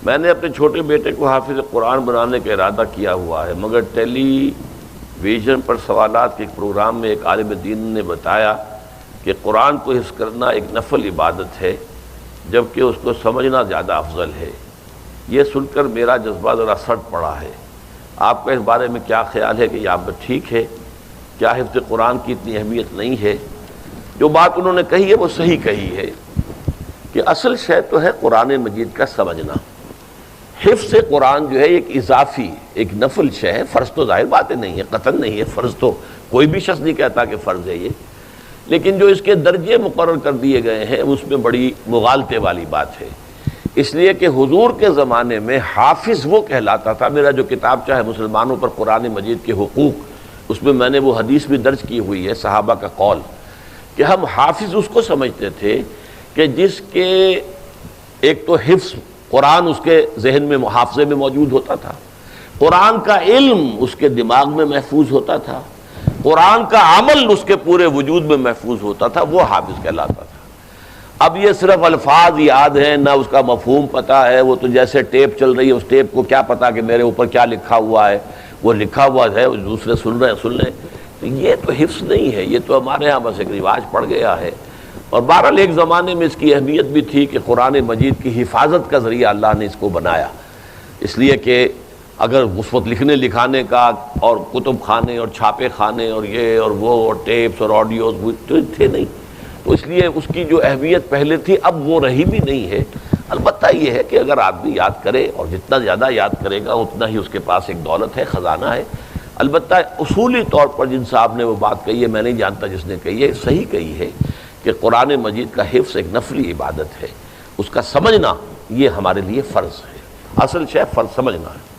میں نے اپنے چھوٹے بیٹے کو حافظ قرآن بنانے کا ارادہ کیا ہوا ہے، مگر ٹیلی ویژن پر سوالات کے ایک پروگرام میں ایک عالم دین نے بتایا کہ قرآن کو حفظ کرنا ایک نفل عبادت ہے جبکہ اس کو سمجھنا زیادہ افضل ہے۔ یہ سن کر میرا جذبہ ذرا سٹ پڑا ہے۔ آپ کا اس بارے میں کیا خیال ہے کہ یہ آپ ٹھیک ہے؟ کیا حفظ قرآن کی اتنی اہمیت نہیں ہے؟ جو بات انہوں نے کہی ہے وہ صحیح کہی ہے کہ اصل شے تو ہے قرآن مجید کا سمجھنا۔ حفظ قرآن جو ہے ایک اضافی ایک نفل شے ہے، فرض تو ظاہر باتیں نہیں ہے، قطعاً نہیں ہے، فرض تو کوئی بھی شخص نہیں کہتا کہ فرض ہے یہ، لیکن جو اس کے درجے مقرر کر دیے گئے ہیں اس میں بڑی مغالطے والی بات ہے۔ اس لیے کہ حضور کے زمانے میں حافظ وہ کہلاتا تھا، میرا جو کتاب چاہے مسلمانوں پر قرآن مجید کے حقوق، اس میں نے وہ حدیث بھی درج کی ہوئی ہے صحابہ کا قول کہ ہم حافظ اس کو سمجھتے تھے کہ جس کے ایک تو حفظ قرآن اس کے ذہن میں محافظے میں موجود ہوتا تھا، قرآن کا علم اس کے دماغ میں محفوظ ہوتا تھا، قرآن کا عمل اس کے پورے وجود میں محفوظ ہوتا تھا، وہ حافظ کہلاتا تھا۔ اب یہ صرف الفاظ یاد ہیں، نہ اس کا مفہوم پتہ ہے، وہ تو جیسے ٹیپ چل رہی ہے، اس ٹیپ کو کیا پتہ کہ میرے اوپر کیا لکھا ہوا ہے، وہ لکھا ہوا ہے دوسرے سن رہے ہیں سن لیں، تو یہ تو حفظ نہیں ہے، یہ تو ہمارے ہاں بس ایک رواج پڑ گیا ہے۔ اور بہرحال ایک زمانے میں اس کی اہمیت بھی تھی کہ قرآن مجید کی حفاظت کا ذریعہ اللہ نے اس کو بنایا، اس لیے کہ اگر اس وقت لکھنے لکھانے کا اور کتب خانے اور چھاپے خانے اور یہ اور وہ اور ٹیپس اور آڈیوز تو تھے نہیں، تو اس لیے اس کی جو اہمیت پہلے تھی اب وہ رہی بھی نہیں ہے۔ البتہ یہ ہے کہ اگر آدمی یاد کرے اور جتنا زیادہ یاد کرے گا اتنا ہی اس کے پاس ایک دولت ہے، خزانہ ہے۔ البتہ اصولی طور پر جن صاحب نے وہ بات کہی ہے، میں نہیں جانتا جس نے کہی ہے، صحیح کہی ہے کہ قرآن مجید کا حفظ ایک نفلی عبادت ہے، اس کا سمجھنا یہ ہمارے لیے فرض ہے، اصل شے فرض سمجھنا ہے۔